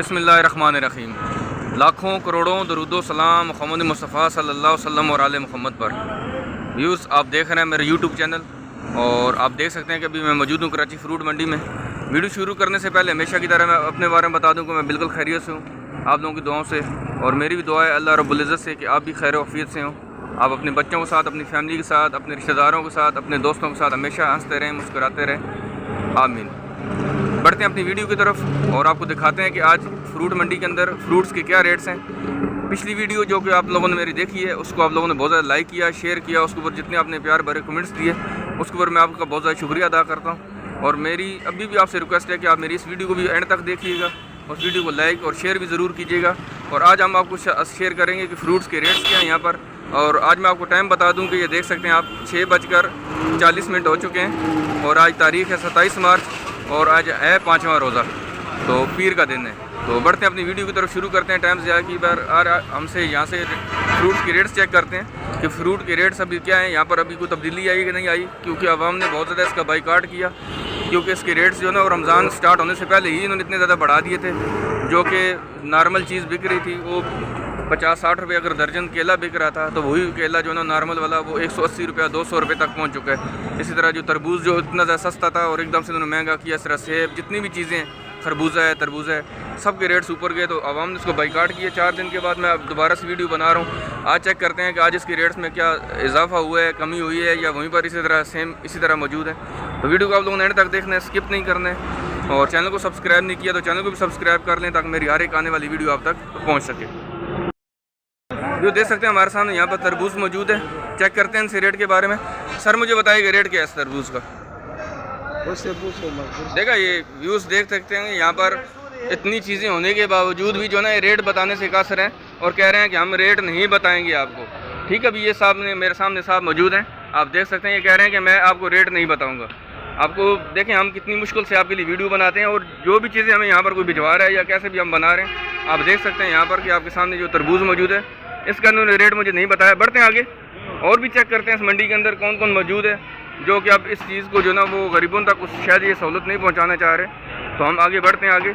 बिस्मिल्लाहिर्रहमानिर्रहीम। लाखों करोड़ों दरूदो सलाम मोहम्मद मुस्तफ़ा सल्लल्लाहु अलैहि वसल्लम और आले मोहम्मद पर। व्यूज़ आप देख रहे हैं मेरे यूट्यूब चैनल, और आप देख सकते हैं कि अभी मैं मौजूद हूँ कराची फ्रूट मंडी में। वीडियो शुरू करने से पहले हमेशा की तरह मैं अपने बारे में बता दूँ कि मैं बिल्कुल खैरियत से हूँ, आप लोगों की दुआओं से, और मेरी भी दुआ है अल्लाह रब्बुल इज़्ज़त से कि आप भी खैर वफ़ीयत से हों। आप अपने बच्चों के साथ, अपनी फैमिली के साथ, अपने रिश्तेदारों के साथ, अपने दोस्तों के साथ हमेशा हंसते रहें, मुस्कुराते रहें, आमीन। बढ़ते हैं अपनी वीडियो की तरफ और आपको दिखाते हैं कि आज फ्रूट मंडी के अंदर फ्रूट्स के क्या रेट्स हैं। पिछली वीडियो जो कि आप लोगों ने मेरी देखी है, उसको आप लोगों ने बहुत ज़्यादा लाइक किया, शेयर किया, उसके ऊपर जितने आपने प्यार भरे कमेंट्स दिए उसके ऊपर मैं आपका बहुत ज़्यादा शुक्रिया अदा करता हूँ। और मेरी अभी भी आपसे रिक्वेस्ट है कि आप मेरी इस वीडियो को भी एंड तक देखिएगा, उस वीडियो को लाइक और शेयर भी ज़रूर कीजिएगा। और आज हम आपको शेयर करेंगे कि फ्रूट्स के रेट्स क्या हैं यहाँ पर। और आज मैं आपको टाइम बता दूँ कि ये देख सकते हैं आप 6:40 हो चुके हैं और आज तारीख़ है 27 मार्च और आज है 5वां रोज़ा, तो पीर का दिन है। तो बढ़ते हैं अपनी वीडियो की तरफ, शुरू करते हैं। टाइम ज़्यादा की बार हमसे यहाँ से फ्रूट्स के रेट्स चेक करते हैं कि फ्रूट के रेट्स अभी क्या हैं यहाँ पर, अभी कोई तब्दीली आई कि नहीं आई, क्योंकि आवाम ने बहुत ज़्यादा इसका बाइकाट किया, क्योंकि इसके रेट्स जो है ना रमज़ान स्टार्ट होने से पहले ही इन्होंने इतने ज़्यादा बढ़ा दिए थे। जो कि नॉर्मल चीज़ बिक रही थी वो 50-60 रुपये अगर दर्जन केला बिक रहा था, तो वही केला जो है ना नॉर्मल वाला वो 180 रुपये 200 रुपये तक पहुंच चुका है। इसी तरह जो तरबूज जो इतना ज़्यादा सस्ता था और एकदम से उन्होंने महंगा किया, इस तरह सेब, जितनी भी चीज़ें, खरबूजा है, तरबूजा है, सब के रेट्स ऊपर गए। तो आवाम ने इसको बाइकाट किया। 4 दिन के बाद मैं अब दोबारा से वीडियो बना रहा हूँ। आज चेक करते हैं कि आज इसके रेट्स में क्या इजाफा हुआ है, कमी हुई है, या वहीं पर इसी तरह सेम इसी तरह मौजूद है। तो वीडियो को आप लोगों ने एंड तक देखना है, स्किप नहीं करना है। और चैनल को सब्सक्राइब नहीं किया तो चैनल को भी सब्सक्राइब कर लें, ताकि मेरी हर एक आने वाली वीडियो आप तक पहुँच सके। जो देख सकते हैं हमारे सामने यहाँ पर तरबूज मौजूद है। चेक करते हैं इनसे रेट के बारे में। सर मुझे बताइएगा रेट क्या है इस तरबूज का? देखा, ये व्यूज़ देख सकते हैं यहाँ पर इतनी चीज़ें होने के बावजूद भी जो है ना ये रेट बताने से कासर हैं और कह रहे हैं कि हम रेट नहीं बताएंगे आपको। ठीक है, अभी ये साहब ने मेरे सामने साहब मौजूद हैं, आप देख सकते हैं। ये कह रहे हैं कि मैं आपको रेट नहीं बताऊँगा। आपको देखें हम कितनी मुश्किल से आपके लिए वीडियो बनाते हैं, और जो भी चीज़ें हमें यहाँ पर कोई भिजवा रहा है या कैसे भी हम बना रहे हैं, आप देख सकते हैं यहाँ पर कि आपके सामने जो तरबूज मौजूद है इसका उन्होंने रेट मुझे नहीं बताया। बढ़ते हैं आगे और भी चेक करते हैं इस मंडी के अंदर कौन कौन मौजूद है, जो कि आप इस चीज़ को जो ना वो गरीबों तक शायद ये सहूलत नहीं पहुँचाना चाह रहे। तो हम आगे बढ़ते हैं आगे।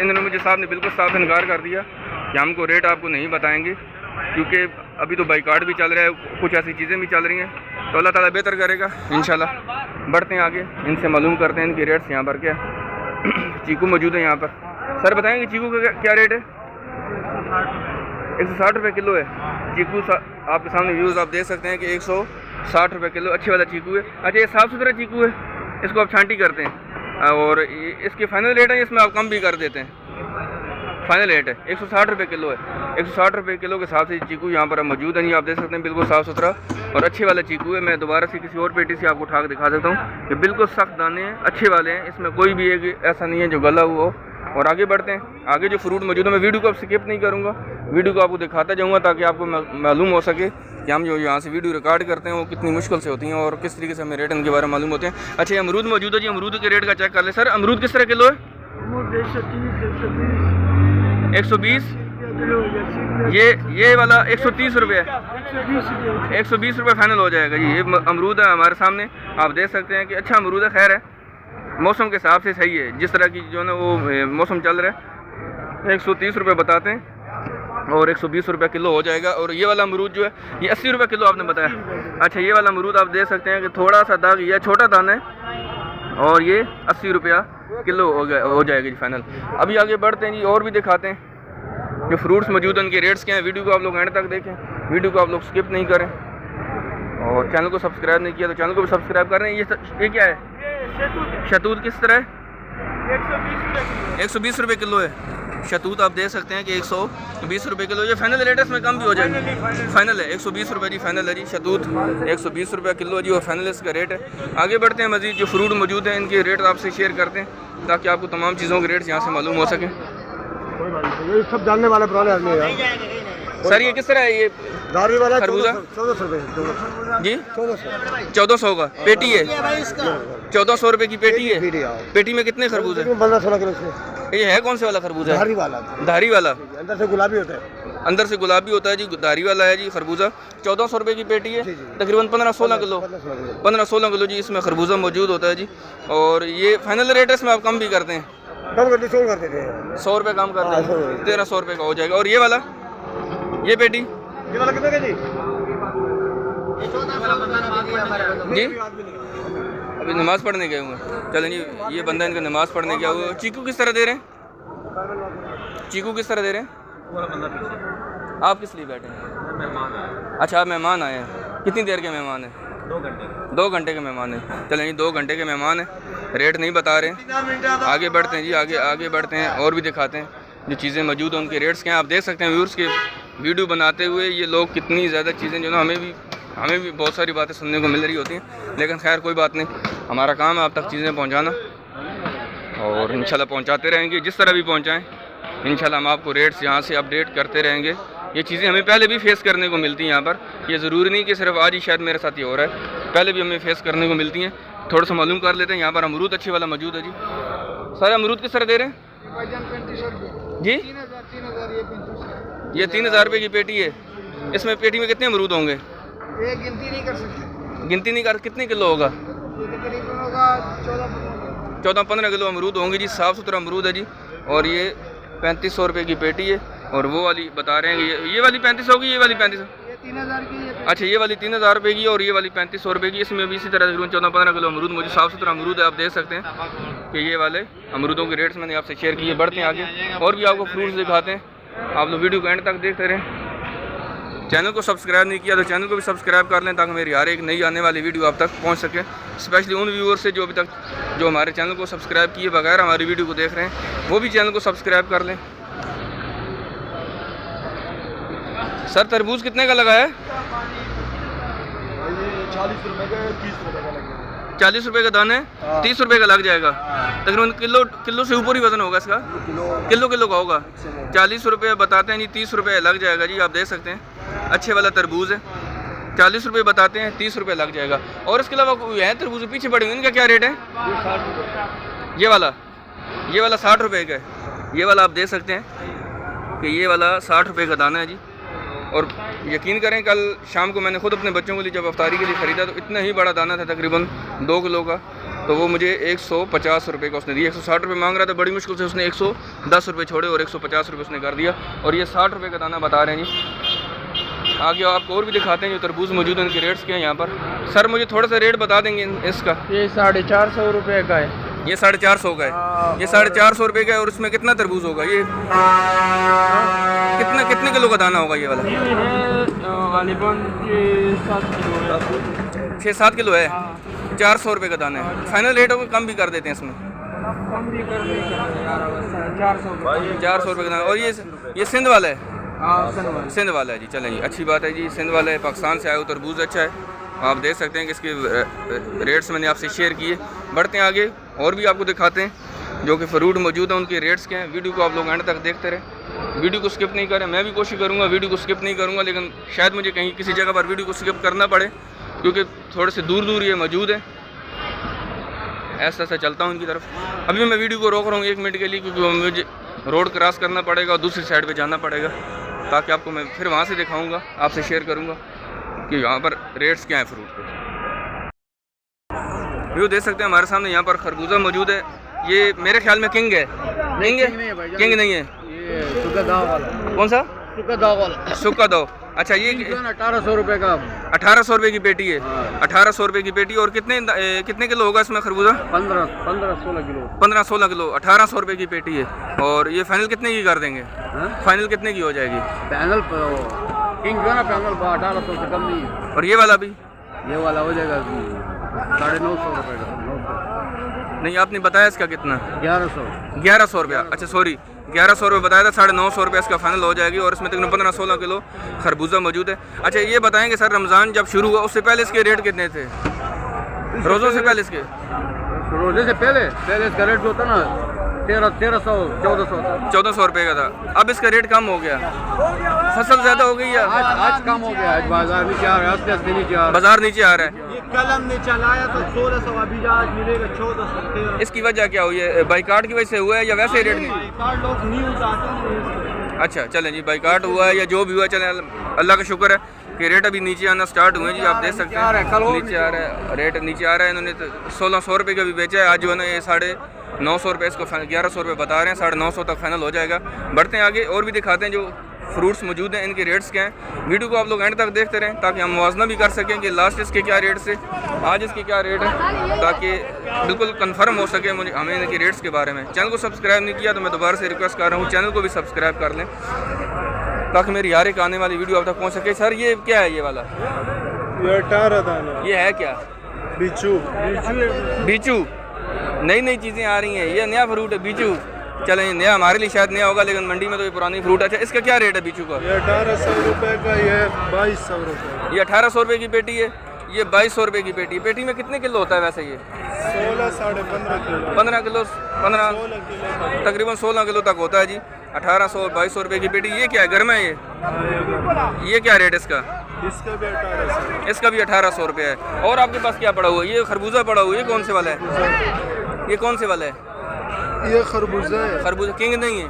इन्होंने मुझे साहब ने बिल्कुल साफ इनकार कर दिया कि हमको रेट आपको नहीं बताएंगे, क्योंकि अभी तो बाइकाट भी चल रहा है, कुछ ऐसी चीज़ें भी चल रही हैं। तो अल्लाह ताला बेहतर करेगा इंशाल्लाह। बढ़ते हैं आगे, इनसे मालूम करते हैं इनके रेट्स यहाँ पर क्या है। चीकू मौजूद है यहाँ पर। सर बताएंगे चीकू का क्या रेट है? 160 रुपये किलो है चीकू। आपके सामने व्यूज़ आप देख सकते हैं कि 160 रुपये किलो अच्छे वाला चीकू है। अच्छा, ये साफ़ सुथरा चीकू है, इसको आप छांटी करते हैं और इसके फाइनल रेट है, इसमें आप कम भी कर देते हैं। फाइनल रेट है 160 रुपये किलो है। 160 रुपये किलो के हिसाब से चीकू यहाँ पर मौजूद है। आप देख सकते हैं बिल्कुल साफ़ सुथरा और अच्छे वाला चीकू है। मैं दोबारा से किसी और पेटी से आपको उठा के दिखा देता हूँ कि बिल्कुल सख्त दाने हैं, अच्छे वाले हैं, इसमें कोई भी एक ऐसा नहीं है जो गला हुआ हो। और आगे बढ़ते हैं, आगे जो फ्रूट मौजूद है मैं वीडियो को अब स्किप नहीं करूँगा, वीडियो को आपको दिखाता जाऊँगा ताकि आपको मालूम हो सके कि हम जो यहाँ से वीडियो रिकॉर्ड करते हैं वो कितनी मुश्किल से होती हैं और किस तरीके से हमें रेट इनके बारे में मालूम होते हैं। अच्छा, ये अमरूद मौजूद है जी, अमरूद के रेट का चेक कर ले। सर अमरूद किस तरह किलो है? 120। ये वाला 130 रुपये है। 120 रुपये फाइनल हो जाएगा जी। ये अमरूद है हमारे सामने, आप देख सकते हैं कि अच्छा अमरूद है। खैर है, मौसम के हिसाब से सही है, जिस तरह की जो है ना वो मौसम चल रहा है। 130 रुपये बताते हैं और 120 रुपये किलो हो जाएगा। और ये वाला अमरूद जो है ये 80 रुपये किलो आपने बताया। अच्छा, ये वाला अमरूद आप देख सकते हैं कि थोड़ा सा दाग, ये छोटा दाना है और ये 80 रुपया किलो हो जाएगा जी फाइनल। अभी आगे बढ़ते हैं जी और भी दिखाते हैं जो फ्रूट्स मौजूद हैं उनके रेट्स क्या हैं। वीडियो को आप लोग एंड तक देखें, वीडियो को आप लोग स्किप नहीं करें। और चैनल को सब्सक्राइब नहीं किया तो चैनल को भी सब्सक्राइब कर रहे हैं। ये क्या है? शतूत किस तरह है? 120 रुपये किलो है शतूत। आप देख सकते हैं कि 120 रुपये किलो। ये फाइनल रेट है, इसमें कम भी हो जाएगा। फाइनल है 120 रुपये जी, फाइनल है जी। शतूत 120 रुपये किलो है जी, और फाइनल इसका रेट है। आगे बढ़ते हैं, मज़ीद जो फ्रूट मौजूद हैं इनके रेट आपसे शेयर करते हैं ताकि आपको तमाम चीज़ों के रेट्स यहाँ से मालूम हो सकें। ये सब जानने वाले पुराने आदमी हैं। सर ये किस तरह है? ये दारी वाला खरबूजा 1400 रुपये जी। 1400 का पेटी है। 1400 रुपये की पेटी है। पेटी में कितने खरबूज है? 15-16 किलो। ये है कौन से वाला खरबूजा? धारी वाला। धारी वाला, अंदर से गुलाबी होता है। अंदर से गुलाबी होता है जी, धारी वाला है जी खरबूजा। 1400 रुपये की पेटी है, तकरीबन 15-16 किलो। 15-16 किलो जी इसमें खरबूजा मौजूद होता है जी। और ये फाइनल रेट है, इसमें आप कम भी करते हैं। कम कर दी, 100 कर देते हैं। 100 रुपये कम कर हाँ, देंगे, 100। 1300 रुपये का हो जाएगा। और ये वाला, ये पेटी ये वाला कितने का जी? जी अभी नमाज़ पढ़ने गए हुए हैं। चलें जी, ये बंदा इनका नमाज़ पढ़ने गया हुआ। चीकू किस तरह दे रहे हैं? चीकू किस तरह दे रहे हैं? आप किस लिए बैठे हैं? अच्छा, आप मेहमान आए हैं। कितनी देर के मेहमान हैं? 2 घंटे के मेहमान हैं। चलें जी, 2 घंटे के मेहमान हैं, रेट नहीं बता रहे। आगे बढ़ते हैं जी, आगे बढ़ते हैं और भी दिखाते हैं जो चीज़ें मौजूद हैं, उनके रेट्स क्या हैं। आप देख सकते हैं व्यूअर्स के वीडियो बनाते हुए ये लोग कितनी ज़्यादा चीज़ें जो ना हमें भी बहुत सारी बातें सुनने को मिल रही होती हैं, लेकिन खैर कोई बात नहीं, हमारा काम है आप तक चीज़ें पहुंचाना और इंशाल्लाह पहुंचाते रहेंगे। जिस तरह भी पहुंचाएं इंशाल्लाह हम आपको रेट्स यहाँ से अपडेट करते रहेंगे। ये चीज़ें हमें पहले भी फेस करने को मिलती हैं यहाँ पर, ये ज़रूरी नहीं कि सिर्फ आज ही शायद मेरे साथ ये हो रहा है, पहले भी हमें फेस करने को मिलती हैं। थोड़ा सा मालूम कर लेते हैं। यहाँ पर अमरूद अच्छे वाला मौजूद है जी। सारे अमरूद किस तरह दे रहे हैं जी? ये 3000 रुपये की पेटी है। इसमें पेटी में कितने अमरूद होंगे? ये गिनती नहीं कर सकते। गिनती नहीं कर, कितने किलो होगा? तकरीबन होगा 14-15 किलो अमरूद होंगे जी। साफ़ सुथरा अमरूद है जी। और ये 3500 रुपये की पेटी है। और वो वाली बता रहे हैं कि ये वाली 3500 होगी, ये वाली 3500। 3000 की है। अच्छा, ये वाली 3000 रुपये की और ये वाली 3500 रुपये की। इसमें भी इसी तरह तकरीबन 14-15 किलो अमरूद मुझे साफ़ सुथरा अमरूद है। आप देख सकते हैं कि ये वाले अमरूदों के रेट्स मैंने आपसे शेयर किए। बढ़ते हैं आगे और भी आपको फ्रूट्स दिखाते हैं। आप लोग वीडियो को एंड तक देखते रहें। चैनल को सब्सक्राइब नहीं किया तो चैनल को भी सब्सक्राइब कर लें ताकि मेरी हर एक नई आने वाली वीडियो आप तक पहुंच सके। स्पेशली उन व्यूअर्स से जो अभी तक जो हमारे चैनल को सब्सक्राइब किए बगैर हमारी वीडियो को देख रहे हैं, वो भी चैनल को सब्सक्राइब कर लें। सर तरबूज कितने का लगा है? 40 रुपये का, 30 रुपये का लगेगा। 40 रुपये का दाना है, 30 रुपये का लग जाएगा। तकरीबन किलो से ऊपर ही वजन होगा इसका, किलो का होगा। 40 रुपये बताते हैं जी, 30 रुपये लग जाएगा जी। आप देख सकते हैं अच्छे वाला तरबूज है, 40 रुपये बताते हैं, 30 रुपये लग जाएगा। और इसके अलावा कोई है तरबूज पीछे पड़े हुए, इनका क्या रेट है? ये वाला 60 रुपये का है। ये वाला आप देख सकते हैं कि ये वाला 60 रुपये का दाना है जी। और यकीन करें कल शाम को मैंने खुद अपने बच्चों के लिए जब अफ्तारी के लिए ख़रीदा तो इतना ही बड़ा दाना था, तकरीबन 2 किलो का। तो वो मुझे 150 रुपये का उसने दिया। 160 रुपये मांग रहा था, बड़ी मुश्किल से उसने 110 रुपये छोड़े और 150 रुपये उसने कर दिया। और ये 60 रुपये का दाना बता रहे हैं जी। आगे आपको और भी दिखाते हैं जो तरबूज मौजूद है, उनके रेट्स क्या हैं यहाँ पर। सर मुझे थोड़ा सा रेट बता देंगे इसका? ये 450 रुपये का है। ये 450 का है। ये 450 रुपये का है। और इसमें कितना तरबूज होगा? ये कितने किलो का दाना होगा? ये वाला गालिबन 6-7 किलो है। 400 रुपये का दाना है। फाइनल रेट होगा, कम भी कर देते हैं इसमें, कम भी कर देंगे 400 रुपये का दाना। और ये सिंध वाला है? सिंध वाला है जी। चलें जी, अच्छी बात है जी। सिंध वाला है, पाकिस्तान से आया हुआ तरबूज अच्छा है। आप देख सकते हैं कि इसके रेट्स मैंने आपसे शेयर किए। बढ़ते हैं आगे और भी आपको दिखाते हैं जो कि फ्रूट मौजूद हैं, उनके रेट्स क्या हैं। वीडियो को आप लोग एंड तक देखते रहें, वीडियो को स्किप नहीं करें। मैं भी कोशिश करूँगा वीडियो को स्किप नहीं करूँगा, लेकिन शायद मुझे कहीं किसी जगह पर वीडियो को स्किप करना पड़े क्योंकि थोड़े से दूर ये मौजूद है। ऐसा चलता हूँ इनकी तरफ। अभी मैं वीडियो को रोक रहा हूँ 1 मिनट के लिए क्योंकि मुझे रोड क्रॉस करना पड़ेगा और दूसरी साइड पे जाना पड़ेगा, ताकि आपको मैं फिर वहाँ से दिखाऊंगा, आपसे शेयर करूँगा कि यहाँ पर रेट्स क्या हैं फ्रूट के। व्यू देख सकते हैं हमारे सामने, यहाँ पर खरबूजा मौजूद है। ये मेरे ख्याल में किंग है। किंग नहीं है। ये सुक्का दाव वाला। कौन सा? सुक्का दाव वाला। सुक्का दो। अच्छा, ये 1800 रुपये का। 1800 रुपये की पेटी है। 1800 रुपये की पेटी। और कितने किलो होगा इसमें खरबूजा? 15-16 किलो। 15-16 किलो। 1800 रुपये की पेटी है। और ये फाइनल कितने की कर देंगे? फाइनल कितने की हो जाएगी? पैनल किंग जो है ना, पैनल 1800 से कम नहीं है। और ये वाला भी? ये वाला हो जाएगा 950 रुपये का। 900 नहीं, आपने बताया इसका कितना? 1100 रुपया। अच्छा सॉरी, 1100 रुपये बताया था। 950 रुपये इसका फाइनल हो जाएगी। और इसमें तकरीबन 15-16 किलो खरबूजा मौजूद है। अच्छा, ये बताएंगे सर, रमज़ान जब शुरू हुआ उससे पहले इसके रेट कितने थे? रोज़ों से पहले इसके? रोजे से पहले इसका रेट जो था ना 1300 1400 रुपये का था। अब इसका रेट कम हो गया, फसल ज़्यादा हो गई है। आज कम हो गया। आज बाजार नीचे आ रहा है, बाजार नीचे आ रहा है। ये कलम ने चलाया तो 1600, अभी आज मिलेगा 1400। इसकी वजह क्या हुई है? बाइकाट की वजह से हुआ है या वैसे रेट नहीं? लोग नहीं उठाते। अच्छा चलें जी, बाइकाट हुआ है या जो भी हुआ, चलें अल्लाह का शुक्र है कि रेट अभी नीचे आना स्टार्ट हुए जी। आप देख सकते हैं नीचे आ रहा है, रेट नीचे आ रहा है। इन्होंने 1600 रुपये का भी बेचा है। आज जो है ना ये 900 रुपये इसको 1100 रुपये बता रहे हैं, 950 तक फाइनल हो जाएगा। बढ़ते हैं आगे और भी दिखाते हैं जो फ्रूट्स मौजूद हैं, इनके रेट्स क्या हैं। वीडियो को आप लोग एंड तक देखते रहें ताकि हम मुवाजना भी कर सकें कि लास्ट इसके क्या रेट से आज इसके क्या रेट है, ताकि बिल्कुल कंफर्म हो सके मुझे हमें इनके रेट्स के बारे में। चैनल को सब्सक्राइब नहीं किया तो मैं दोबारा से रिक्वेस्ट कर रहा हूँ चैनल को भी सब्सक्राइब कर लें ताकि मेरी हर एक आने वाली वीडियो आप तक पहुँच सके। सर ये क्या है ये वाला? ये 18 दाना ये है क्या? बिचू। बीचू। नई नई चीज़ें आ रही हैं, ये नया फ्रूट है बीचू। चलें ये नया हमारे लिए शायद नया होगा लेकिन मंडी में तो ये पुरानी फ्रूट है। अच्छा इसका क्या रेट है बीचू का? ये 1800 रुपये का, ये 2200 रुपये। ये 1800 रुपये की पेटी है, ये 2200 रुपये की पेटी है। पेटी में कितने किलो होता है वैसे ये? 16 साढ़े 15 किलो। 15 किलो 15 16 किलो तकरीबन 16 किलो तक होता है जी। 1800 और 2200 रुपये की पेटी। ये क्या है गर्म है ये क्या रेट है इसका? इसका भी 1800। इसका भी 1800 रुपये है। और आपके पास क्या पड़ा हुआ है? ये खरबूजा पड़ा हुआ है, ये कौन से वाला है? ये कौन से वाला है? ये खरबूजा है। खरबूजा किंग नहीं है?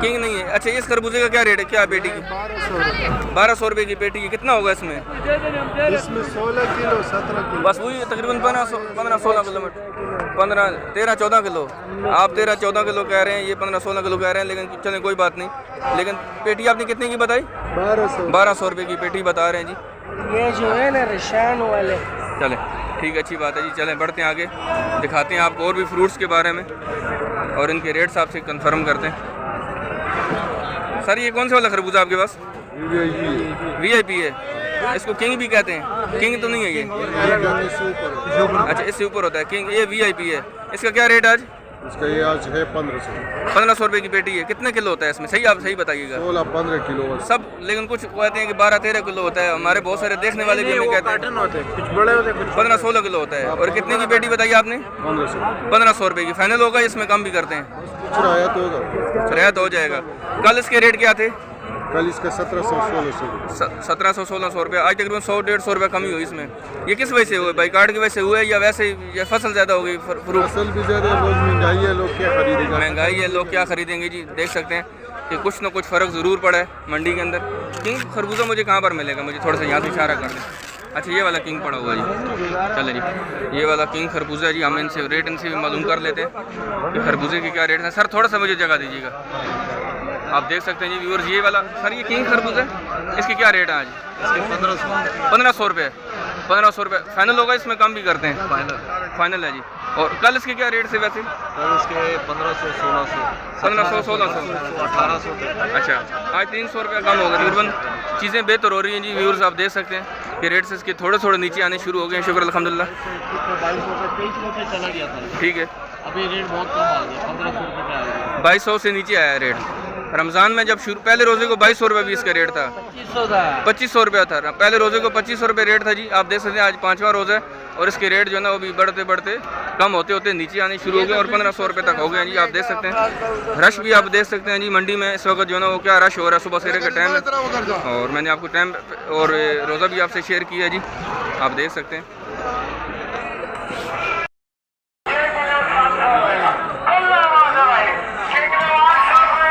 किंग नहीं है। अच्छा इस खरबूजे का क्या रेट है, क्या पेटी की? 1200 रुपये। 1200 रुपये की पेटी है। कितना होगा इसमें? इसमें 16 किलो 17 किलो। बस वही तकरीबन 15-16 किलोमीटर 13-14 किलो। आप 13-14 किलो कह रहे हैं, ये 15-16 किलो कह रहे हैं, लेकिन चलें कोई बात नहीं। लेकिन पेटी आपने कितने की बताई? 1200 रुपये की पेटी बता रहे हैं जी। ये जो है ना रेशान वाले। चलें ठीक है, अच्छी बात है जी। चलें बढ़ते हैं आगे, दिखाते हैं आपको और भी फ्रूट्स के बारे में और इनके रेट्स आपसे कंफर्म करते हैं। सर ये कौन सा वाला खरबूजा आपके पास? VIP है। इसको किंग भी कहते हैं? किंग तो नहीं है ये? अच्छा इससे ऊपर होता है किंग। ये VIP है। इसका क्या रेट आज? इसका ये आज है 1500। 1500 रुपये की पेटी है। कितने किलो होता है इसमें? सही आप सही बताइएगा। 16-15 किलो सब, लेकिन कुछ कहते हैं कि 12-13 किलो होता है। हमारे बहुत सारे देखने वाले भी हमें कहते हैं होते हैं, कुछ बड़े होते हैं, कुछ 15-16 किलो होता है। और कितने की पेटी बताई आपने? 1500। 1500 रुपये की फाइनल होगा, इसमें कम भी करते हैं? कुछ रायत होगा। रियायत हो जाएगा। कल इसके रेट क्या थे? कल इसका 1700-1600। 1700-1600 रुपये। आज तकरीबन 100-150 रुपये कमी हुई इसमें। ये किस वजह से हुआ? बाई कार्ड की वजह से हुआ है या वैसे या फसल ज़्यादा हो गई? फ्रूट फसल भी ज़्यादा है, रोज़ महंगाई है, लोग क्या खरीदेगा? महंगाई है, लोग क्या खरीदेंगे जी। देख सकते हैं कि कुछ ना कुछ फ़र्क ज़रूर पड़ा है मंडी के अंदर। किंग खरबूजा मुझे कहाँ पर मिलेगा? मुझे थोड़ा सा यहाँ से इशारा कर दें। अच्छा ये वाला किंग पड़ा हुआ जी। चलें जी, ये वाला किंग खरबूजा जी। हम इनसे रेट इनसे भी मालूम कर लेते हैं कि खरबूजे के क्या रेट हैं। सर थोड़ा सा मुझे जगह दीजिएगा। आप देख सकते हैं जी व्यूअर्स, ये वाला सर ये किंग खरबूजा है, इसके क्या रेट है आज? 1500 रुपये। 1500 रुपये फाइनल होगा, इसमें कम भी करते हैं? फाइनल है जी। और कल इसके क्या रेट से वैसे? कल इसके 1500-1600। 1500-1600 1800। अच्छा आज 300 रुपये कम होगा तकरीबन। चीज़ें बेहतर हो रही हैं जी व्यूअर्स, आप देख सकते हैं कि रेट्स इसके थोड़े थोड़े नीचे आने शुरू हो गए हैं। शुक्र अल्हम्दुलिल्लाह। 2200 रुपये चला गया था, ठीक है, अभी रेट बहुत कम आ गया, 1500 रुपये पे आ गया। 2200 से नीचे आया है रेट। रमज़ान में जब शुरू पहले रोज़े को 2200 रुपये भी इसका रेट था। 2500 रुपया था। पहले रोज़े को 2500 रुपये रेट था जी। आप देख सकते हैं आज 5वां रोज़ा है और इसके रेट जो है ना वो भी बढ़ते बढ़ते कम होते होते नीचे आने शुरू हो गए और 1500 रुपये तक हो गए हैं जी। आप देख सकते हैं रश भी आप देख सकते हैं जी मंडी में इस वक्त जो है ना वो क्या रश हो रहा है। सुबह सवेरे का टाइम है और मैंने आपको टाइम और रोज़ा भी आपसे शेयर किया है जी, आप देख सकते हैं।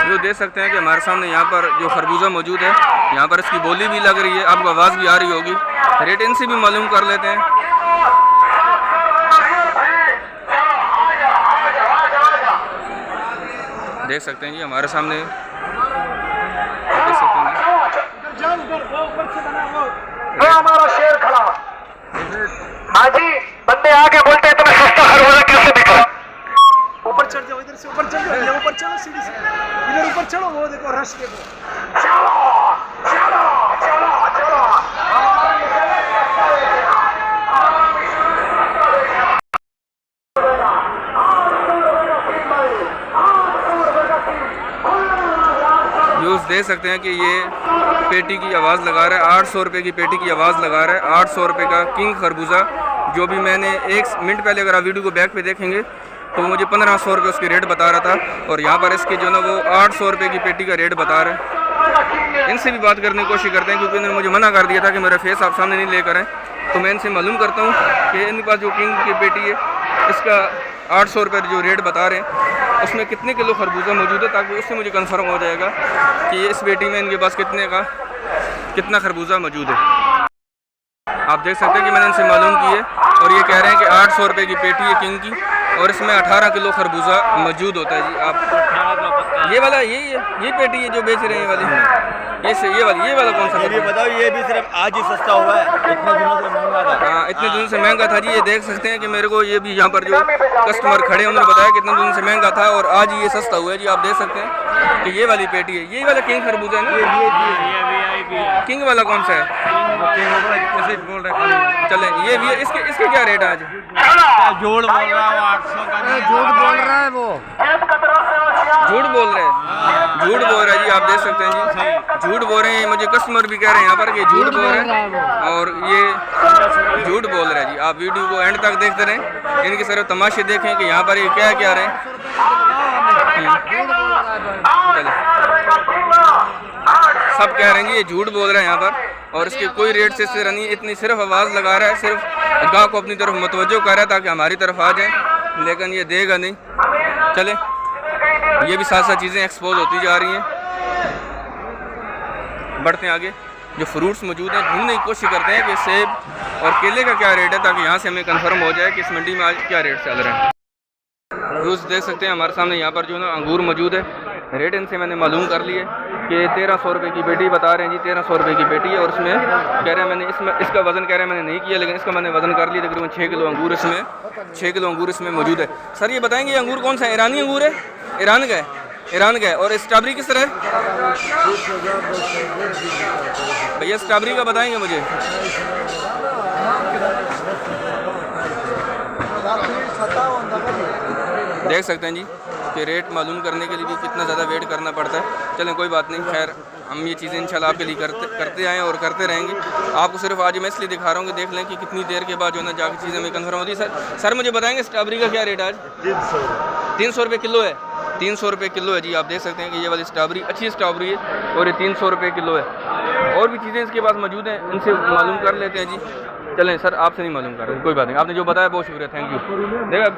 जो देख सकते हैं कि हमारे सामने यहाँ पर जो खरबूजा मौजूद है, यहाँ पर इसकी बोली भी लग रही है, आपको आवाज़ भी आ रही होगी। रेट इनसे भी मालूम कर लेते हैं। देख सकते हैं जी हमारे सामने, देख सकते हैं हमारा शेर खड़ा। हाँ जी, बंदे आके बोलते हैं तुम्हें सस्ता खरबूजा कैसे बिका? ऊपर चढ़ जाओ, इधर से ऊपर चढ़ जाओ, ये ऊपर चढ़ो सीढ़ी से, इधर ऊपर चढ़ो, वो देखो रश देखो। चलो चलो चलो चलो। व्यूज़ देख सकते हैं कि ये पेटी की आवाज़ लगा रहा है, 800 रुपये की पेटी की आवाज़ लगा रहा है। 800 रुपये का किंग खरबूजा, जो भी मैंने 1 मिनट पहले अगर आप वीडियो को बैक पे देखेंगे तो मुझे 1500 रुपये उसके रेट बता रहा था और यहाँ पर इसके जो ना वो 800 रुपये की पेटी का रेट बता रहे हैं। इनसे भी बात करने की कोशिश करते हैं क्योंकि इन्होंने मुझे मना कर दिया था कि मेरा फेस आप सामने नहीं लेकर आएँ। तो मैं इनसे मालूम करता हूँ कि इनके पास जो किंग की पेटी है इसका 800 रुपये जो रेट बता रहे हैं उसमें कितने किलो खरबूजा मौजूद है, ताकि उससे मुझे कंफर्म हो जाएगा कि इस पेटी में इनके पास कितना खरबूजा मौजूद है। आप देख सकते हैं कि मैंने इनसे मालूम की है और ये कह रहे हैं कि 800 रुपये की पेटी है किंग की और इसमें 18 किलो खरबूजा मौजूद होता है जी। आप ये वाला ये पेटी है जो बेच रहे हैं वाली, ये वाला कौन सा? ये बताओ, ये भी सिर्फ आज ही सस्ता हुआ है, इतने दिनों से महंगा था। हाँ, इतने दिनों से महंगा था जी। ये देख सकते हैं कि मेरे को ये भी यहाँ पर जो कस्टमर खड़े हैं उन्होंने बताया कि इतने दिनों से महंगा था और आज ये सस्ता हुआ है जी। आप देख सकते हैं कि ये वाली पेटी है, ये वाला किंग खरबूजा है ना। किंग वाला कौन सा है? बोल रहे चलें, ये भी है। इसके क्या रेट है आज? जोड़ बोल रहा हूँ 800 का। झूठ बोल रहा है वो, झूठ बोल रहे हैं, झूठ बोल रहा है जी। आप देख सकते हैं जी, झूठ बोल रहे हैं। मुझे कस्टमर भी कह रहे हैं यहाँ पर कि झूठ बोल रहे हैं और ये झूठ बोल रहा है जी। आप वीडियो को एंड तक देखते रहें, इनकी सिर्फ तमाशे देखें कि यहाँ पर ये क्या क्या रहे हैं। सब कह रहे हैं जी ये झूठ बोल रहे हैं यहाँ पर, और इसके कोई रेट से सिर नहीं, इतनी सिर्फ आवाज़ लगा रहा है, सिर्फ गाँव को अपनी तरफ मुतवज्जो कर रहा है ताकि हमारी तरफ आ जाए, लेकिन ये देगा नहीं। चले, ये भी साथ साथ चीज़ें एक्सपोज होती जा रही हैं। बढ़ते हैं आगे। जो फ्रूट्स मौजूद हैं ढूंढने की कोशिश करते हैं कि सेब और केले का क्या रेट है, ताकि यहाँ से हमें कंफर्म हो जाए कि इस मंडी में आज क्या रेट चल रहे हैं। व्यूज़ देख सकते हैं हमारे सामने यहाँ पर जो है ना अंगूर मौजूद है। रेट इनसे मैंने मालूम कर लिए कि 1300 रुपये की पेटी बता रहे हैं जी। 1300 रुपये की पेटी है और इसमें कह रहे हैं मैंने इसका वज़न कह रहे हैं मैंने नहीं किया, लेकिन इसका मैंने वज़न कर लिया। तकरीबन 6 किलो अंगूर इसमें 6 किलो अंगूर इसमें मौजूद है। सर ये बताएंगे ये अंगूर कौन सा है? ईरानी अंगूर है? ईरान का है, ईरान का है। और स्ट्रॉबेरी किस तरह है भैया? स्ट्रॉबेरी का बताएंगे मुझे। देख सकते हैं जी कि रेट मालूम करने के लिए भी कितना ज़्यादा वेट करना पड़ता है। चलें कोई बात नहीं, खैर हम ये चीज़ें इंशाल्लाह आपके लिए करते आएँ और करते रहेंगे। आपको सिर्फ आज मैं इसलिए दिखा रहा हूँ कि देख लें कि कितनी देर के बाद जो है ना जाकर चीज़ें में कन्फर्म होती है। सर मुझे बताएंगे स्ट्रॉबेरी का क्या रेट आज? 300 रुपये किलो है। 300 रुपये किलो है जी। आप देख सकते हैं कि ये वाली स्ट्रॉबेरी अच्छी स्ट्रॉबेरी है और ये 300 रुपये किलो है। और भी चीज़ें इसके पास मौजूद हैं, इनसे मालूम कर लेते हैं जी। चलें सर आपसे नहीं मालूम कर रहे, कोई बात नहीं, आपने जो बताया बहुत शुक्रिया, थैंक यू। देखा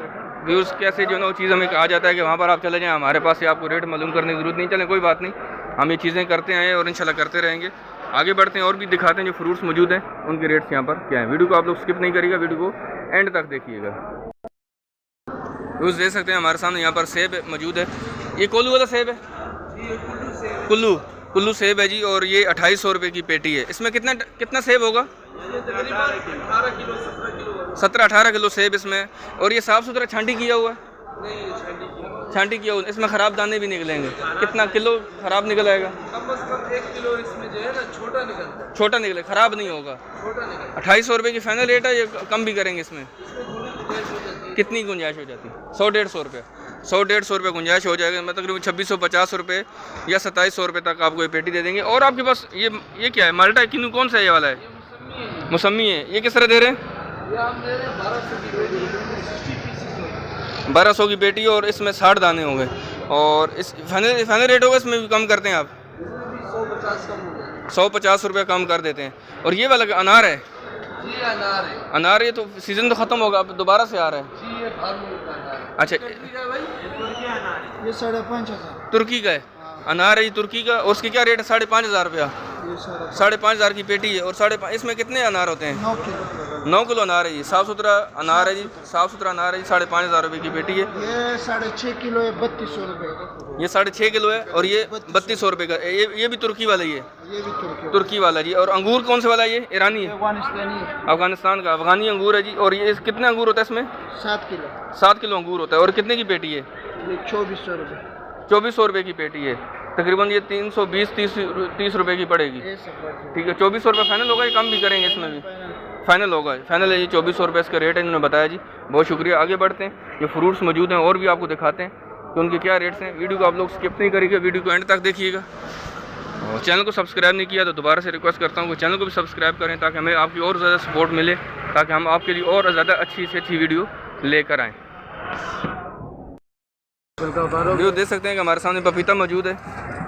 व्यूज़ कैसे जो है ना वो चीज़ हमें कहा जाता है कि वहाँ पर आप चले जाएँ, हमारे पास से आपको रेट मालूम करने की ज़रूरत नहीं। चलें कोई बात नहीं, हम ये चीज़ें करते आए और इंशाल्लाह करते रहेंगे। आगे बढ़ते हैं और भी दिखाते हैं जो फ्रूट्स मौजूद हैं उनके रेट्स यहाँ पर क्या है। वीडियो को आप लोग स्किप नहीं करिएगा, वीडियो को एंड तक देखिएगा। व्यूज़ देख सकते हैं हमारे सामने यहाँ पर सेब मौजूद है। ये कोल्लू वाला सेब है, कुल्लू सेब है जी। और ये 2800 रुपये की पेटी है। इसमें कितना सेब होगा? 17-18 किलो सेब इसमें। और ये साफ़ सुथरा छांटी किया हुआ है? छांटी किया हुआ। इसमें ख़राब दाने भी निकलेंगे? कितना किलो ख़राब निकल आएगा? कम से कम 1 किलो इसमें जो है ना छोटा निकलता है। छोटा निकले, ख़राब नहीं होगा। 2800 रुपये की फाइनल रेट है, ये कम भी करेंगे इसमें? कितनी गुंजाइश हो जाती है? 100-150 रुपये, 100-150 रुपये गुंजाइश हो जाएगा। मतलब तकरीबन 2650 रुपये या 2700 रुपये तक आपको ये पेटी दे देंगे। और आपके पास ये क्या है? माल्टा किन्नू कौन सा है? ये वाला है मौसमी है। ये किस तरह दे रहे हैं? 1200 की पेटी और इसमें 60 दाने होंगे। और इस फाइनल रेट होगा इसमें भी कम करते हैं आप? 150 रुपये कम कर देते हैं। और ये वाला अनार है? जी अनार है। अनार ये तो सीज़न तो ख़त्म होगा, अब दोबारा से आ रहा है? जी ये फार्मूला का अनार है। अच्छा, ये 5,500 तुर्की का है अनार है ये, तुर्की का। और उसकी क्या रेट है? 5,500 रुपया। 5,500 की पेटी है। और 5.5 इसमें कितने अनार होते हैं? 9 किलो अनार है जी। साफ़ सुथरा अनार है जी, साफ़ सुथरा अनार है जी। 5,500 रुपये की पेटी है। ये 6.5 किलो है, 3200 रुपये। ये 6.5 किलो है और ये 3200 रुपये का। ये भी तुर्की वाला ही है? ये भी तुर्की वाला जी। और अंगूर कौन से वाला है? ये ईरानी है? अफगानिस्तानी है। अफगानिस्तान का अफगानी अंगूर है जी। और ये कितने अंगूर होता है इसमें? 7 किलो। 7 किलो अंगूर होता है। और कितने की पेटी है? ये 2400 रुपये। 2400 रुपये की पेटी है। तकरीबन ये 320-30 रुपये की पड़ेगी। ठीक है, 2400 रुपये फाइनल होगा, ये कम भी करेंगे इसमें भी? फाइनल होगा, फाइनल है जी। 2400 रुपये इसका रेट है, इन्होंने बताया जी। बहुत शुक्रिया। आगे बढ़ते हैं, ये फ्रूट्स मौजूद हैं और भी आपको दिखाते हैं कि उनके क्या रेट्स हैं। वीडियो को आप लोग स्किप नहीं करिएगा, वीडियो को एंड तक देखिएगा। और चैनल को सब्सक्राइब नहीं किया तो दोबारा से रिक्वेस्ट करता हूँ कि चैनल को भी सब्सक्राइब करें ताकि हमें आपकी और ज़्यादा सपोर्ट मिले, ताकि हम आपके लिए और ज़्यादा अच्छी से अच्छी वीडियो लेकर आएँ। वीडियो देख सकते हैं कि हमारे सामने पपीता मौजूद है।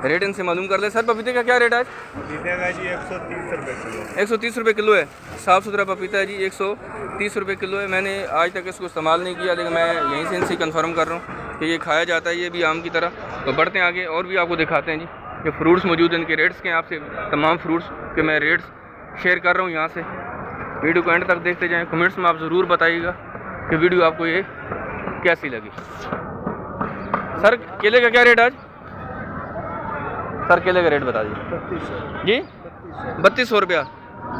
रेट इनसे मालूम कर ले। सर पपीते का क्या रेट है? पपीते का जी 130 रुपये किलो। 130 रुपये किलो है। साफ़ सुथरा पपीता है जी, 130 रुपये किलो है। मैंने आज तक इसको इस्तेमाल नहीं किया, लेकिन मैं यहीं से इनसे कन्फर्म कर रहा हूँ कि ये खाया जाता है, ये भी आम की तरह। तो बढ़ते हैं आगे और भी आपको दिखाते हैं जी ये फ्रूट्स मौजूद हैं, इनके रेट्स के हैं। आपसे तमाम फ्रूट्स के मैं रेट्स शेयर कर रहा हूँ यहाँ से। वीडियो को एंड तक देखते जाएँ। कमेंट्स में आप ज़रूर बताइएगा कि वीडियो आपको ये कैसी लगी। सर केले का क्या रेट आज? सर केले का रेट बता दीजिए जी। 3200 रुपया।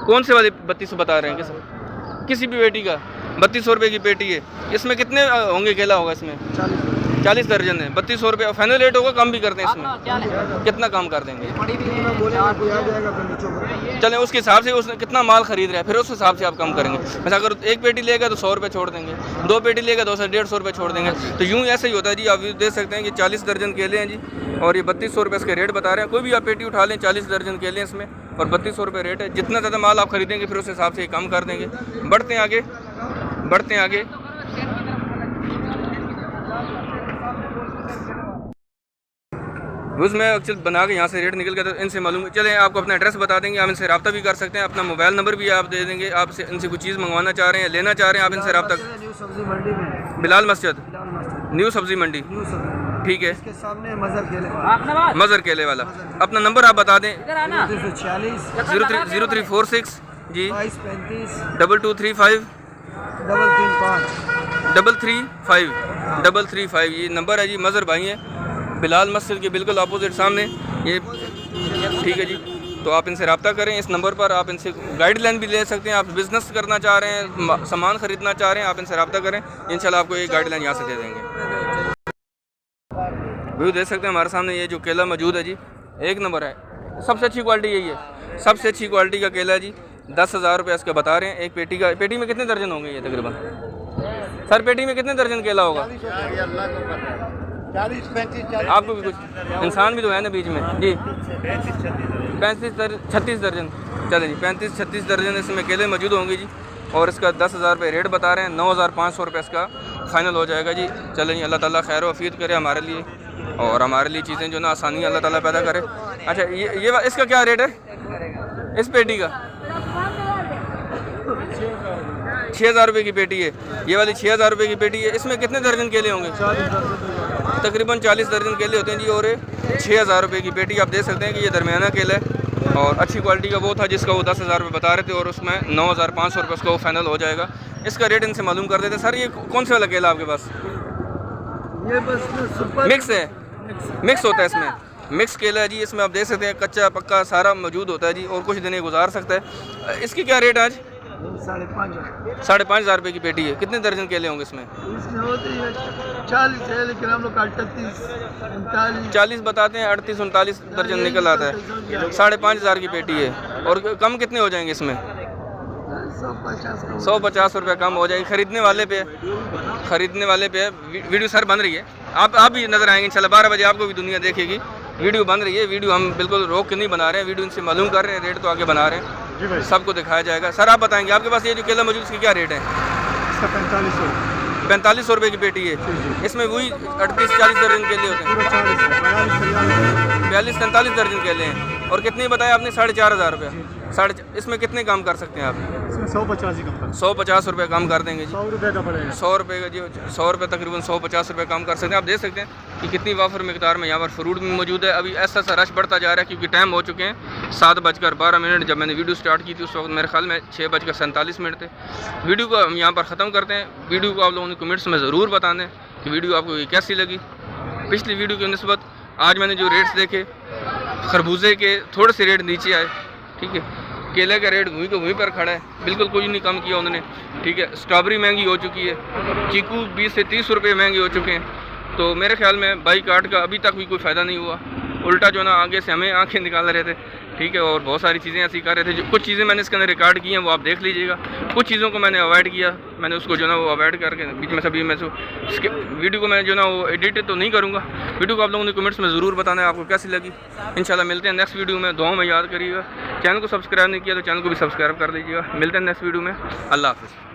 कौन से वाली 3200 बता रहे हैं? किसी भी पेटी का 3200 रुपये की पेटी है। इसमें कितने होंगे केला होगा इसमें? 40 दर्जन है। 3200 रुपये फाइनल रेट होगा, कम भी करते हैं इसमें? कितना कम कर देंगे? चलें उसके हिसाब से उसने कितना माल खरीद रहा है फिर उस हिसाब से आप कम करेंगे। वैसे अगर एक पेटी लेगा तो 100 रुपये छोड़ देंगे, 2 पेटी लेगा तो 150 रुपये छोड़ देंगे। तो यूँ ऐसे ही होता है जी। आप देख सकते हैं कि 40 दर्जन केले हैं जी और ये 3200 रुपये इसके रेट बता रहे हैं। कोई भी आप पेटी उठा लें 40 दर्जन केले हैं इसमें और 3200 रुपये रेट है। जितना ज़्यादा माल आप खरीदेंगे फिर उस हिसाब से कम कर देंगे। बढ़ते हैं आगे, बढ़ते हैं आगे। उसमें एक्चुअल बना के यहाँ से रेट निकल गया तो इनसे मालूम चलें। आपको अपना एड्रेस बता देंगे, आप इनसे रब्ता भी कर सकते हैं। अपना मोबाइल नंबर भी आप दे देंगे। आप इनसे कुछ चीज़ मंगवाना चाह रहे हैं, लेना चाह रहे हैं, आप इनसे रब्ता। न्यू सब्जी मंडी में बिलाल मस्जिद, न्यू सब्जी मंडी, ठीक है। इसके सामने मज़र केले वाला। अपना नंबर आप बता दें। 0346 जी 2235 2235 335 335 ये नंबर है जी। मज़र भाई हैं बिलाल मस्जिद के बिल्कुल अपोजिट सामने ये, ठीक है जी। तो आप इनसे रब्ता करें इस नंबर पर। आप इनसे गाइडलाइन भी ले सकते हैं। आप बिज़नेस करना चाह रहे हैं, सामान ख़रीदना चाह रहे हैं, आप इनसे रब्ता करें, इंशाल्लाह आपको एक गाइडलाइन यहाँ से दे देंगे। व्यू देख सकते हैं हमारे सामने ये जो केला मौजूद है जी, एक नंबर है। सबसे अच्छी क्वालिटी यही है, सबसे अच्छी क्वालिटी का केला जी। 10,000 रुपये इसके बता रहे हैं एक पेटी का। पेटी में कितने दर्जन होंगे ये तकरीबन? सर पेटी में कितने दर्जन केला होगा? 40-35 आपको भी कुछ इंसान भी तो है ना बीच में जी। 36 दर्जन। चलें जी 35-36 दर्जन इसमें केले मौजूद होंगे जी। और इसका 10,000 रुपये रेट बता रहे हैं। 9,500 रुपये इसका फ़ाइनल हो जाएगा जी। चलें जी, अल्लाह ताला खैर वफ़ीद करे हमारे लिए और हमारे लिए चीज़ें जो ना आसानी अल्लाह ताला पैदा करे। अच्छा ये इसका क्या रेट है इस पेटी का? 6,000 रुपये की पेटी है ये वाली। 6,000 रुपये की पेटी है। इसमें कितने दर्जन केले होंगे? तकरीबन 40 दर्जन केले होते हैं जी। और 6,000 रुपये की पेटी। आप देख सकते हैं कि ये दरमियाना केला है और अच्छी क्वालिटी का वो था जिसका वो 10,000 रुपये बता रहे थे और उसमें 9,500 रुपये उसका वो फाइनल हो जाएगा। इसका रेट इनसे मालूम कर देते। सर ये कौन सा वाला केला आपके पास? ये बस मिक्स है, मिक्स होता है इसमें, मिक्स केला है जी। इसमें आप देख सकते हैं कच्चा पक्का सारा मौजूद होता है जी और कुछ दिन गुजार सकता है। इसकी क्या रेट आज? 5,500 रुपये की पेटी है। कितने दर्जन केले होंगे इसमें? होते हैं 40 है लेकिन हम लोग 38 39 40 बताते हैं, 38-39 दर्जन निकल आता है। 5,500 की पेटी है। और कम कितने हो जाएंगे इसमें? 150 रुपये कम हो जाएगी। ख़रीदने वाले पे है। वीडियो सर बन रही है, आप भी नज़र आएंगे इंशाल्लाह। 12 बजे आपको भी दुनिया देखेगी। वीडियो बन रही है, वीडियो हम बिल्कुल रोक के नहीं बना रहे हैं। वीडियो इनसे मालूम कर रहे हैं, रेट तो आगे बना रहे हैं, सबको दिखाया जाएगा। सर आप बताएंगे आपके पास ये जो केला मौजूद इसकी क्या रेट है? इसका 4500 रुपये की पेटी है। इसमें वही 38-40 दर्जन केले होते हैं। 42-43 दर्जन केले हैं। और कितने बताया आपने? 4,500 रुपये। इसमें कितने काम कर सकते हैं आप? 150 रुपये कम कर देंगे जी। 100 रुपये का पड़ेगा। 100 रुपये का जी, 100 रुपये तकरीबन 150 रुपये कम कर सकते हैं। आप देख सकते हैं कि कितनी वाफर मिकदार में यहाँ पर फ्रूट भी मौजूद है। अभी ऐसा सा रश बढ़ता जा रहा है क्योंकि टाइम हो चुके हैं 7:12। जब मैंने वीडियो स्टार्ट की थी उस वक्त मेरे ख्याल में 6:47 थे। वीडियो को हम यहाँ पर ख़त्म करते हैं। वीडियो को आप लोगों ने कमेंट्स में ज़रूर बताना कि वीडियो आपको कैसी लगी। पिछली वीडियो की निस्बत आज मैंने जो रेट्स देखे, खरबूजे के थोड़े से रेट नीचे आए, ठीक है। केले का रेट वहीं पर खड़ा है, बिल्कुल कुछ नहीं कम किया उन्होंने, ठीक है। स्ट्रॉबेरी महंगी हो चुकी है, चीकू 20 से 30 रुपये महंगे हो चुके हैं। तो मेरे ख्याल में बाई कार्ड का अभी तक भी कोई फ़ायदा नहीं हुआ। उल्टा जो ना आगे से हमें आंखें निकाल रहे थे, ठीक है। और बहुत सारी चीज़ें ऐसी कर रहे थे। जो कुछ चीज़ें मैंने इसके अंदर रिकॉर्ड की हैं वो आप देख लीजिएगा। कुछ चीज़ों को मैंने अवॉइड किया, मैंने उसको जो ना वो अवॉइड करके बीच में सभी में इसके वीडियो को मैं जो ना वो एडिट तो नहीं करूँगा। वीडियो को आप लोगों ने कमेंट्स में ज़रूर बताना है आपको कैसी लगी। इंशाल्लाह मिलते हैं नेक्स्ट वीडियो में। दुआओं में याद करिएगा। चैनल को सब्सक्राइब नहीं किया तो चैनल को भी सब्सक्राइब कर लीजिएगा। मिलते हैं नेक्स्ट वीडियो में। अल्लाह हाफ़िज़।